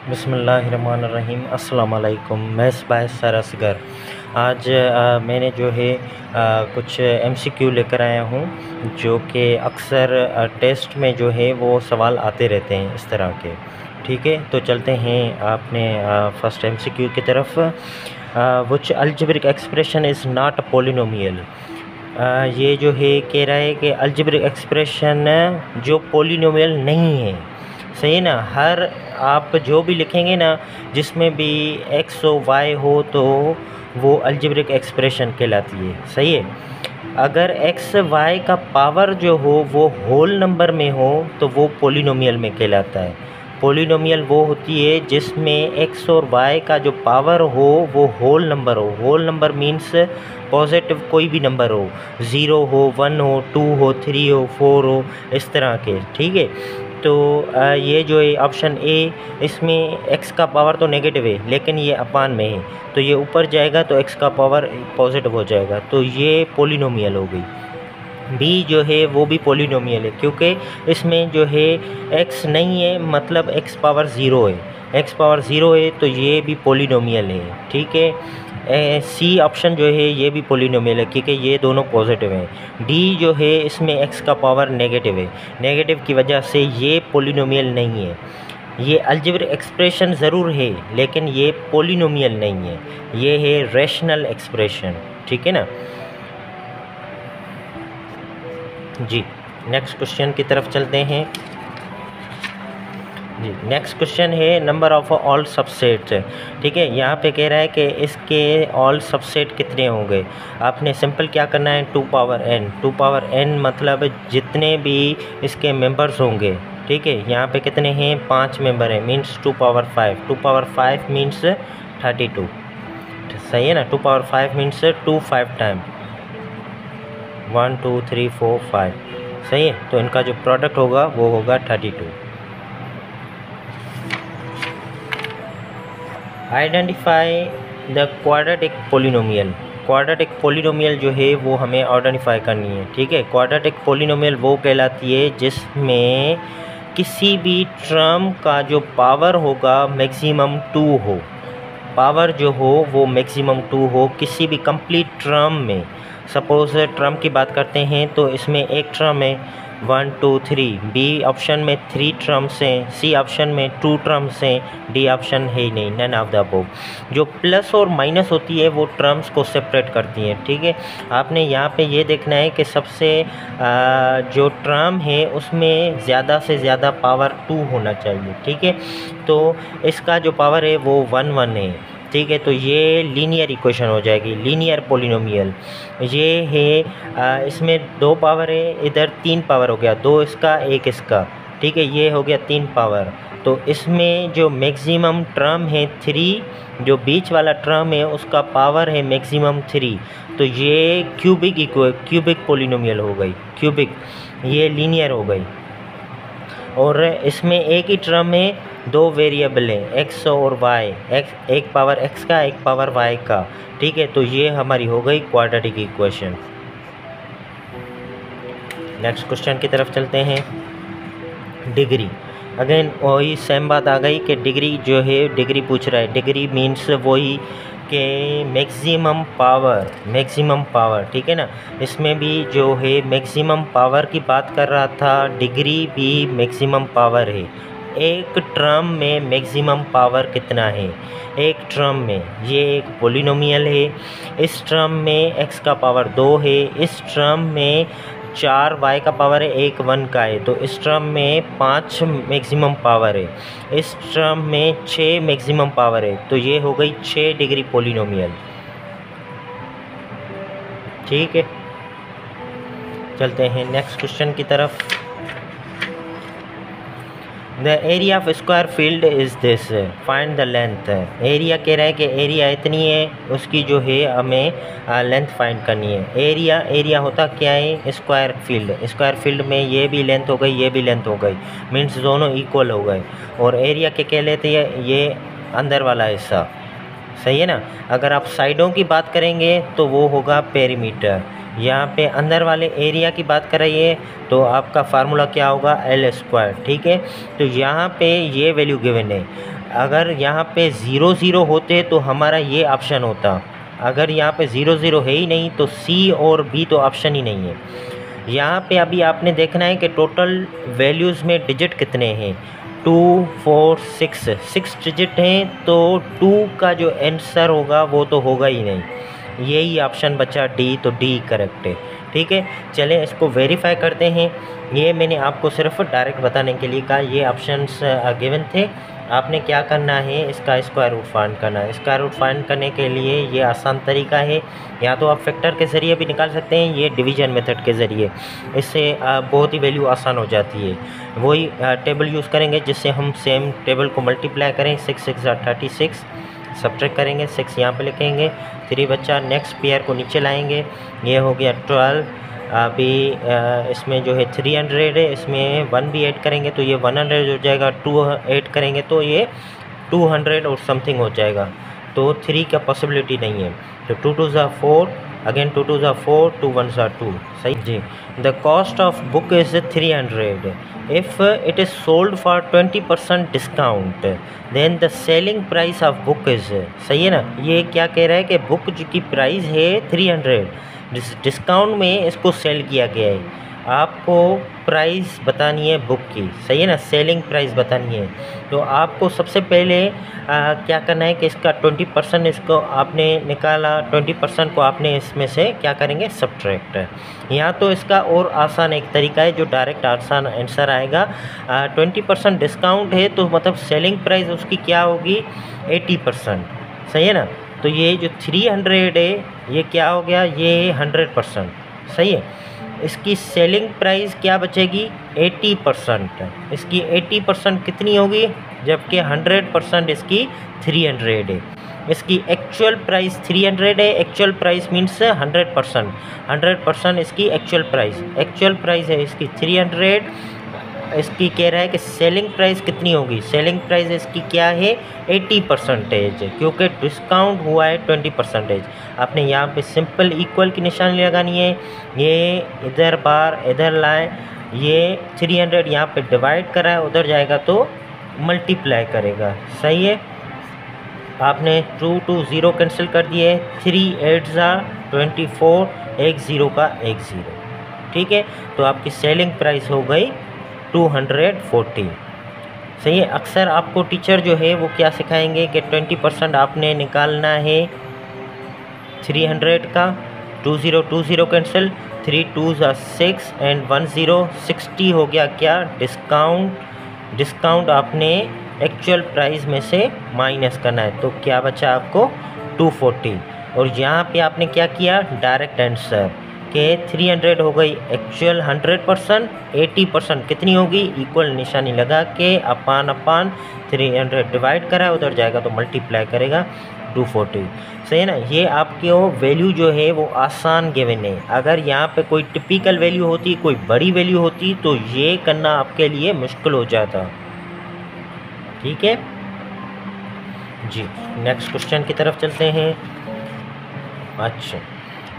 बिस्मिल्लाहिर्रहमानिर्रहीम। अस्सलाम वालेकुम। मैं सर असगर। आज मैंने जो है कुछ एमसीक्यू लेकर आया हूँ जो कि अक्सर टेस्ट में जो है वो सवाल आते रहते हैं इस तरह के। ठीक है, तो चलते हैं आपने फर्स्ट एमसीक्यू की तरफ। Which algebraic expression is not a polynomial. ये जो है कह रहा है कि अलजेब्रिक एक्सप्रेशन जो पोलिनोमियल नहीं है। सही है ना। हर आप जो भी लिखेंगे ना जिसमें भी एक्स हो वाई हो तो वो अलजेब्रिक एक्सप्रेशन कहलाती है। सही है। अगर एक्स वाई का पावर जो हो वो होल नंबर में हो तो वो पोलिनोमियल में कहलाता है। पोलिनोमियल वो होती है जिसमें एक्स और वाई का जो पावर हो वो होल नंबर हो। होल नंबर मीन्स पॉजिटिव कोई भी नंबर हो, 0 हो, 1 हो, 2 हो, 3 हो, 4 हो, इस तरह के। ठीक है, तो ये जो है ऑप्शन ए, इसमें एक्स का पावर तो नेगेटिव है लेकिन ये अपान में है तो ये ऊपर जाएगा तो एक्स का पावर पॉजिटिव हो जाएगा, तो ये पोलिनोमियल हो गई। बी जो है वो भी पोलिनोमियल है क्योंकि इसमें जो है एक्स नहीं है, मतलब एक्स पावर ज़ीरो है। एक्स पावर ज़ीरो है तो ये भी पोलिनोमियल है। ठीक है। सी ऑप्शन जो है ये भी पोलिनोमियल है क्योंकि ये दोनों पॉजिटिव हैं। डी जो है इसमें एक्स का पावर नेगेटिव है, नेगेटिव की वजह से ये पोलिनोमियल नहीं है। ये अलजेब्रिक एक्सप्रेशन ज़रूर है लेकिन ये पोलिनोमियल नहीं है, ये है रैशनल एक्सप्रेशन। ठीक है ना जी। नेक्स्ट क्वेश्चन की तरफ चलते हैं जी। नेक्स्ट क्वेश्चन है नंबर ऑफ ऑल सबसेट। ठीक है, यहाँ पे कह रहा है कि इसके ऑल सबसेट कितने होंगे। आपने सिंपल क्या करना है, 2 पावर n। 2 पावर n मतलब जितने भी इसके मेंबर्स होंगे। ठीक है, यहाँ पे कितने हैं, 5 मेंबर हैं, मीन्स 2 पावर 5। 2 power 5 means 32। सही है ना। 2 पावर 5 मीन्स 2 5 टाइम 1 2 3 4 5। सही है, तो इनका जो प्रोडक्ट होगा वो होगा 32। Identify the quadratic polynomial. Quadratic polynomial जो है वो हमें आइडेंटिफाई करनी है। ठीक है, क्वाड्रेटिक पोलिनोमियल वो कहलाती है जिसमें किसी भी टर्म का जो पावर होगा मैक्सिमम 2 हो। पावर जो हो वो मैक्सिमम 2 हो किसी भी कंप्लीट टर्म में। सपोज़ टर्म की बात करते हैं तो इसमें एक टर्म है 1 2 3, बी ऑप्शन में 3 टर्म्स हैं, सी ऑप्शन में 2 टर्म्स हैं, डी ऑप्शन है ही नहीं, नन ऑफ द अबव। जो प्लस और माइनस होती है वो टर्म्स को सेपरेट करती हैं। ठीक है, आपने यहाँ पे ये देखना है कि सबसे जो टर्म है उसमें ज़्यादा से ज़्यादा पावर 2 होना चाहिए। ठीक है, तो इसका जो पावर है वो 1 1 है। ठीक है, तो ये लीनियर इक्वेशन हो जाएगी, लीनियर पोलिनोमियल। ये है इसमें 2 पावर है, इधर 3 पावर हो गया, 2 इसका 1 इसका। ठीक है, ये हो गया 3 पावर। तो इसमें जो मैक्सिमम टर्म है 3, जो बीच वाला टर्म है उसका पावर है मैक्सिमम 3, तो ये क्यूबिक पोलिनोमियल हो गई। क्यूबिक, ये लीनियर हो गई। और इसमें एक ही टर्म में 2 वेरिएबल हैं, एक्स और वाई। एक्स एक पावर एक्स का, एक पावर वाई का। ठीक है, तो ये हमारी हो गई क्वाड्रेटिक इक्वेशन। नेक्स्ट क्वेश्चन की तरफ चलते हैं। डिग्री, अगेन वही सेम बात आ गई कि डिग्री जो है डिग्री पूछ रहा है। डिग्री मीन्स वही कि मैक्सिमम पावर। ठीक है ना, इसमें भी जो है मैक्सिमम पावर की बात कर रहा था, डिग्री भी मैक्सिमम पावर है। एक टर्म में मैक्सिमम पावर कितना है, एक टर्म में, ये एक पोलिनोमियल है। इस टर्म में x का पावर 2 है, इस टर्म में 4 y का पावर है, 1 1 का है, तो इस टर्म में 5 मैक्सिमम पावर है, इस टर्म में 6 मैक्सिमम पावर है, तो ये हो गई 6 डिग्री पोलिनोमियल। ठीक है, चलते हैं नेक्स्ट क्वेश्चन की तरफ। The area of square field is this, find the length. Area कह रहा है कि एरिया इतनी है, उसकी जो है हमें लेंथ फाइंड करनी है। एरिया होता क्या है, स्क्वायर फील्ड में ये भी लेंथ हो गई, ये भी लेंथ हो गई, मीन्स दोनों इक्वल हो गए। और एरिया के कह लेते हैं ये अंदर वाला हिस्सा। सही है ना। अगर आप साइडों की बात करेंगे तो वो होगा पेरीमीटर। यहाँ पे अंदर वाले एरिया की बात कर रही है तो आपका फार्मूला क्या होगा, L²। ठीक है, तो यहाँ पे ये वैल्यू गिवन है। अगर यहाँ पे 0 0 होते तो हमारा ये ऑप्शन होता। अगर यहाँ पे 0 0 है ही नहीं तो C और B तो ऑप्शन ही नहीं है। यहाँ पे अभी आपने देखना है कि टोटल वैल्यूज़ में डिजिट कितने हैं, 2 4 6 डिजिट हैं, तो 2 का जो आंसर होगा वो तो होगा ही नहीं। यही ऑप्शन बचा डी, तो डी करेक्ट है। ठीक है, चलें इसको वेरीफाई करते हैं। ये मैंने आपको सिर्फ डायरेक्ट बताने के लिए कहा, ये ऑप्शंस गिवन थे। आपने क्या करना है, इसका स्क्वायर रूट फाइंड करना है। स्क्वायर रूट फाइंड करने के लिए ये आसान तरीका है, या तो आप फैक्टर के ज़रिए भी निकाल सकते हैं, ये डिवीजन मेथड के ज़रिए। इससे बहुत ही वैल्यू आसान हो जाती है। वही टेबल यूज़ करेंगे जिससे हम सेम टेबल को मल्टीप्लाई करें। 6 6 36, सब्ट्रैक्ट करेंगे, 6 यहाँ पे लिखेंगे, 3 बच्चा, नेक्स्ट पेयर को नीचे लाएंगे, ये हो गया 12। अभी इसमें जो है 300 है, इसमें 1 भी ऐड करेंगे तो ये 100 हो जाएगा, 2 ऐड करेंगे तो ये 200 और समथिंग हो जाएगा। तो 3 का पॉसिबिलिटी नहीं है। तो 2 2 ज़ा 4, अगेन 2 2 ज़ा 4, 2 1 ज़ा 2। सही जी। The cost of book is 300। If it is sold for 20% discount then the selling price of book is. सही है ना, ये क्या कह रहा है कि बुक की प्राइस है 300, डिस्काउंट में इसको सेल किया गया है। आपको प्राइस बतानी है बुक की, सही है ना, सेलिंग प्राइस बतानी है। तो आपको सबसे पहले क्या करना है कि इसका 20% इसको आपने निकाला, 20% को आपने इसमें से क्या करेंगे, सब्ट्रैक्ट। यहाँ तो इसका और आसान एक तरीका है जो डायरेक्ट आसान आंसर आएगा। 20% डिस्काउंट है तो मतलब सेलिंग प्राइस उसकी क्या होगी, 80%। सही है ना, तो ये जो 300 है ये क्या हो गया, ये 100%। सही है, इसकी सेलिंग प्राइस क्या बचेगी, 80%। इसकी 80% कितनी होगी, जबकि 100% इसकी 300 है। इसकी एक्चुअल प्राइस 300 है, एक्चुअल प्राइस मीन्स 100%। 100% इसकी एक्चुअल प्राइस है इसकी 300। इसकी कह रहा है कि सेलिंग प्राइस कितनी होगी, सेलिंग प्राइस इसकी क्या है, 80%, क्योंकि डिस्काउंट हुआ है 20%। आपने यहाँ पे सिंपल इक्वल की निशानी लगानी है, ये इधर बार इधर लाएं, ये 300 यहाँ पे डिवाइड करा है, उधर जाएगा तो मल्टीप्लाई करेगा। सही है, आपने 2 2 0 कैंसिल कर दिए, 3 8 ज़ा 24, 1 0 का 1 0। ठीक है, तो आपकी सेलिंग प्राइस हो गई 240। सही है, अक्सर आपको टीचर जो है वो क्या सिखाएंगे कि 20% आपने निकालना है 300 का, 2 0 कैंसिल, 3 2 ज़ा 6 एंड 1 0, 60 हो गया क्या, डिस्काउंट आपने एक्चुअल प्राइस में से माइनस करना है, तो क्या बचा आपको 240। और यहाँ पे आपने क्या किया, डायरेक्ट आंसर के 300 हो गई एक्चुअल 100%, 80% कितनी होगी, इक्वल निशानी लगा के अपान 300 डिवाइड करा, उधर जाएगा तो मल्टीप्लाई करेगा 240। सही है ना, ये आपकी वैल्यू जो है वो आसान गिवन है। अगर यहाँ पे कोई टिपिकल वैल्यू होती, कोई बड़ी वैल्यू होती तो ये करना आपके लिए मुश्किल हो जाता। ठीक है जी, नेक्स्ट क्वेश्चन की तरफ चलते हैं। अच्छा,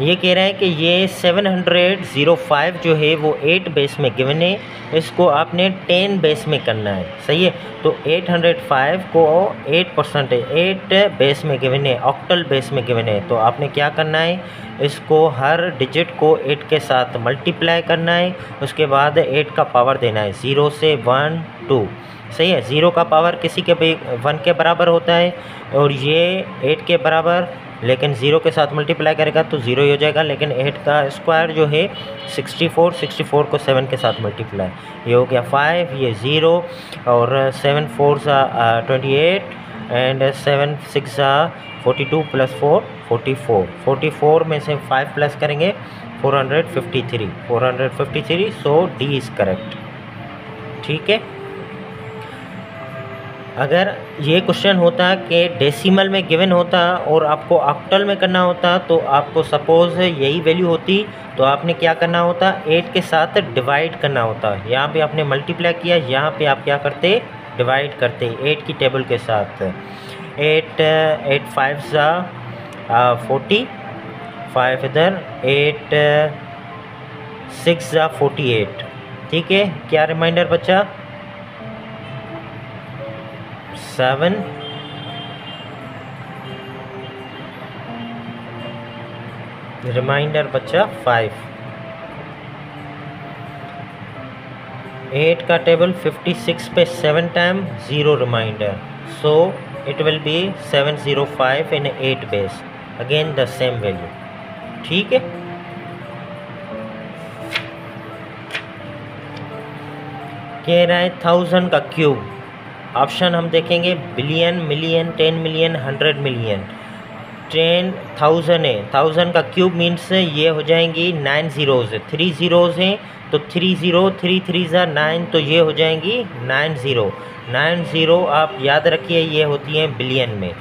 ये कह रहा है कि ये 705 जो है वो 8 बेस में गिवन है, इसको आपने 10 बेस में करना है। सही है, तो 805 को 8% है, 8 बेस में गिवन है, ऑक्टल बेस में गिवन है। तो आपने क्या करना है, इसको हर डिजिट को 8 के साथ मल्टीप्लाई करना है, उसके बाद 8 का पावर देना है, 0 से 1 2। सही है, 0 का पावर किसी के भी 1 के बराबर होता है, और ये 8 के बराबर, लेकिन 0 के साथ मल्टीप्लाई करेगा तो 0 ही हो जाएगा। लेकिन 8 का स्क्वायर जो है 64 को 7 के साथ मल्टीप्लाई, ये हो गया 5, ये 0, और 7 4 सा 28 एंड 7 6 सा 42 प्लस 4 44 में से 5 प्लस करेंगे 453, सो डी इज़ करेक्ट। ठीक है, अगर ये क्वेश्चन होता कि डेसिमल में गिवन होता और आपको ऑक्टल में करना होता, तो आपको सपोज़ यही वैल्यू होती, तो आपने क्या करना होता, 8 के साथ डिवाइड करना होता। यहाँ पे आपने मल्टीप्लाई किया, यहाँ पे आप क्या करते, डिवाइड करते 8 की टेबल के साथ। 8 5 ज़ा 40, 5 इधर, 8 6 ज़ा 48। ठीक है, क्या रिमाइंडर बचा? 7 रिमाइंडर बचा 5। 8 का टेबल 56 पे 7 time 0 remainder, so it will be 705 in 8 base, again the same value. ठीक है, कह रहा है 1000 का क्यूब। ऑप्शन हम देखेंगे बिलियन, मिलियन, 10 मिलियन, 100 मिलियन। 10,000 है, 1000 का क्यूब मीन्स ये हो जाएंगी 9 ज़ीरोज़, 3 ज़ीरोज़ हैं तो 3 0, 3 3 ज़ा 9, तो ये हो जाएंगी 9 0। 9 0 आप याद रखिए ये होती हैं बिलियन में।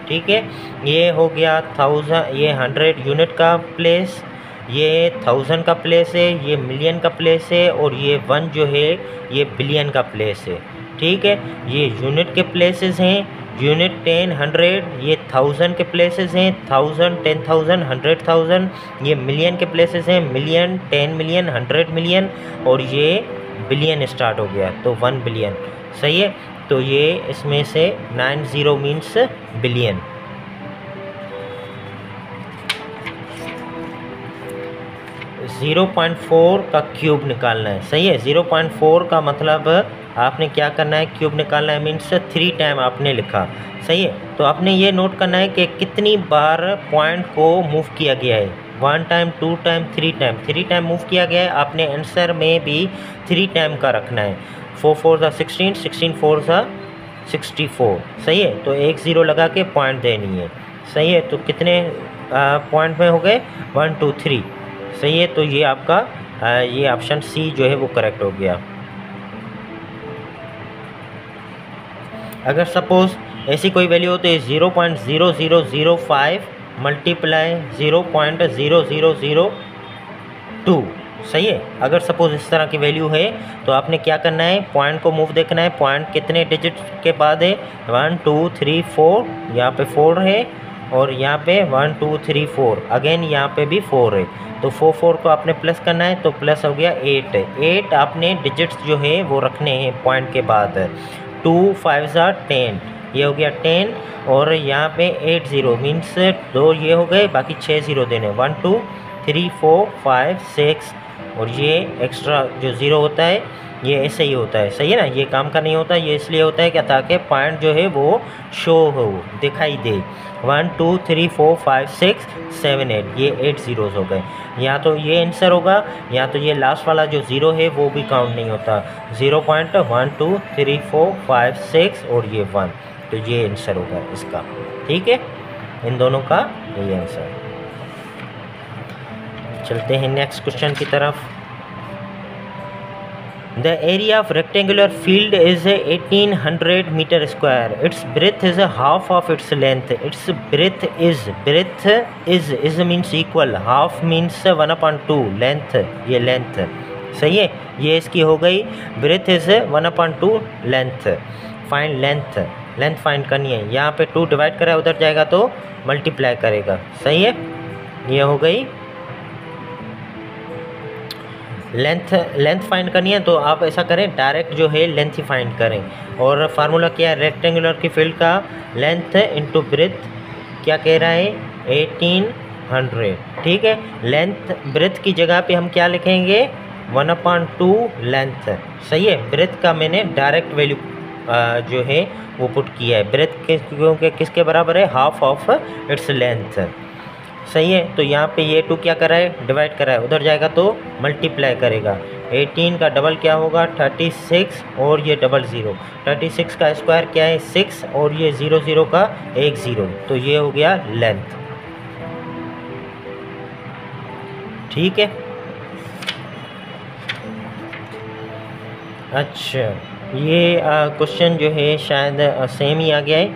ठीक है, ये हो गया 1000, ये 100 यूनिट का प्लेस, ये 1000 का प्लेस है, ये मिलियन का प्लेस है, और ये 1 जो है ये बिलियन का प्लेस है। ठीक है, ये यूनिट के प्लेसेस हैं, यूनिट 10 100, ये 1000 के प्लेसेस हैं, 1000 10,000 100,000, ये मिलियन के प्लेसेस हैं, मिलियन 10 मिलियन 100 मिलियन, और ये बिलियन स्टार्ट हो गया तो 1 बिलियन। सही है, तो ये इसमें से 90 मीन्स बिलियन। ज़ीरो 0.4 का क्यूब निकालना है। सही है, 0.4 का मतलब आपने क्या करना है, क्यूब निकालना है, मीन्स 3 टाइम आपने लिखा। सही है, तो आपने ये नोट करना है कि कितनी बार पॉइंट को मूव किया गया है। 1 टाइम, 2 टाइम, 3 टाइम मूव किया गया है। आपने आंसर में भी 3 टाइम का रखना है। 4 4 ज़ा 16, 16 4 ज़ा 64। सही है, तो 1 0 लगा के पॉइंट देनी है। सही है, तो कितने पॉइंट में हो गए? 1 2 3। सही है, तो ये आपका ये ऑप्शन सी जो है वो करेक्ट हो गया। अगर सपोज़ ऐसी कोई वैल्यू हो तो 0.0005 मल्टीप्लाई 0.0002। सही है, अगर सपोज़ इस तरह की वैल्यू है तो आपने क्या करना है, पॉइंट को मूव देखना है। पॉइंट कितने डिजिट के बाद है? 1 2 3 4, यहाँ पे 4 है, और यहाँ पे 1 2 3 4, अगेन यहाँ पे भी 4 है, तो 4 4 को आपने प्लस करना है, तो प्लस हो गया 8। 8 आपने डिजिट्स जो है वो रखने हैं पॉइंट के बाद। 2 5 ज़ा 10, ये हो गया 10, और यहाँ पे 8 0 मीन्स 2 ये हो गए, बाकी 6 0 देने, 1 2 3 4 5 6, और ये एक्स्ट्रा जो ज़ीरो होता है ये ऐसे ही होता है। सही है ना, ये काम का नहीं होता, ये इसलिए होता है कि ताकि पॉइंट जो है वो शो हो, दिखाई दे। 1 2 3 4 5 6 7 8, ये 8 ज़ीरोज़ हो गए। या तो ये आंसर होगा, या तो ये लास्ट वाला जो ज़ीरो है वो भी काउंट नहीं होता। 0.1 2 3 4 5 6 और ये 1, तो ये आंसर होगा इसका। ठीक है, इन दोनों का यही आंसर। चलते हैं नेक्स्ट क्वेश्चन की तरफ। The area of rectangular field is 1800 meter square. Its breadth is half of its length. Its breadth is means equal. Half means 1/2. Length, ये length। सही है, ये इसकी हो गई। breadth is 1/2 length. Find length, length find करनी है। यहाँ पे 2 डिवाइड करा, उधर जाएगा तो मल्टीप्लाई करेगा। सही है, ये हो गई लेंथ फाइंड करनी है, तो आप ऐसा करें, डायरेक्ट जो है लेंथ ही फाइंड करें। और फार्मूला क्या है, रेक्टेंगुलर की फील्ड का लेंथ इंटू ब्रेथ, क्या कह रहा है 1800। ठीक है, लेंथ ब्रेथ की जगह पे हम क्या लिखेंगे 1/2 लेंथ। सही है, ब्रेथ का मैंने डायरेक्ट वैल्यू जो है वो पुट किया है। ब्रेथ क्योंकि किसके बराबर है, हाफ ऑफ इट्स लेंथ। सही है, तो यहाँ पे ये 2 क्या कर रहा है, डिवाइड कर रहा है, उधर जाएगा तो मल्टीप्लाई करेगा। 18 का डबल क्या होगा 36, और ये डबल 0, 36 का स्क्वायर क्या है 6, और ये 0 0 का 1 0, तो ये हो गया लेंथ। ठीक है, अच्छा ये क्वेश्चन जो है शायद सेम ही आ गया है।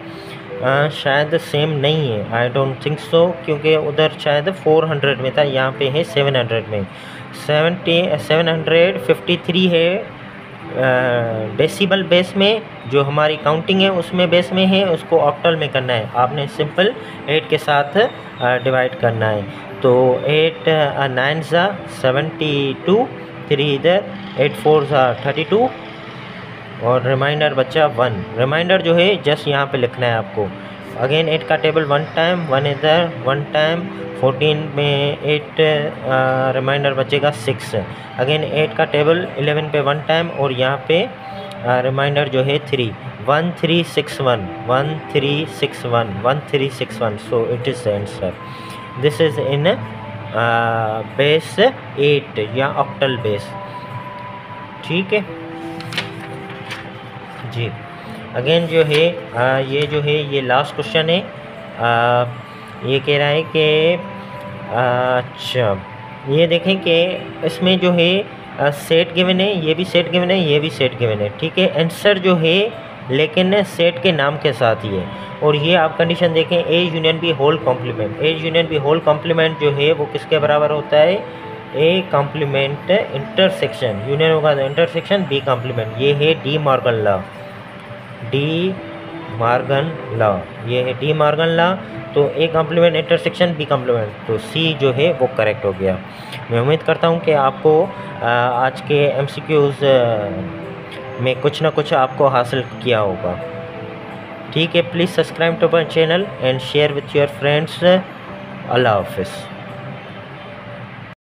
शायद सेम नहीं है, आई डोंट थिंक सो, क्योंकि उधर शायद 400 में था, यहाँ पे है 700 में। 753 है डेसिबल बेस में, जो हमारी काउंटिंग है उसमें बेस में है, उसको ऑक्टल में करना है। आपने सिंपल 8 के साथ डिवाइड करना है। तो 8 9 72, 3 इधर, 8 4 32 और रिमाइंडर बचा 1। रिमाइंडर जो है जस्ट यहाँ पे लिखना है आपको। अगेन 8 का टेबल 1 टाइम, 1 इधर, 1 टाइम, 14 में 8 रिमाइंडर बचेगा 6। अगेन 8 का टेबल 11 पे 1 टाइम और यहाँ पे रिमाइंडर जो है 3, 1 3 6 1, 1 3 6 1, 1 3 6 1। So it is the answer. This is in base 8 या ऑक्टल बेस। ठीक है जी। अगेन जो है ये लास्ट क्वेश्चन है। ये कह रहा है कि अच्छा ये देखें कि इसमें जो है सेट गिवन है, ये भी सेट गिवन है, ये भी सेट गिवन है। ठीक है, आंसर जो है लेकिन सेट के नाम के साथ ही है। और ये आप कंडीशन देखें, A union B whole complement. A union B whole complement जो है वो किसके बराबर होता है? ए कॉम्प्लीमेंट इंटरसेक्शन। यूनियन होगा तो इंटरसेक्शन बी कॉम्प्लीमेंट। ये है De Morgan law, de Morgan law, de है डी मॉर्गन लॉ। तो A complement intersection B complement, तो सी जो है वो करेक्ट हो गया। मैं उम्मीद करता हूँ कि आपको आज के एमसीक्यूज़ में कुछ ना कुछ आपको हासिल किया होगा। ठीक है, please subscribe to my channel and share with your friends. अल्लाह हाफिज़।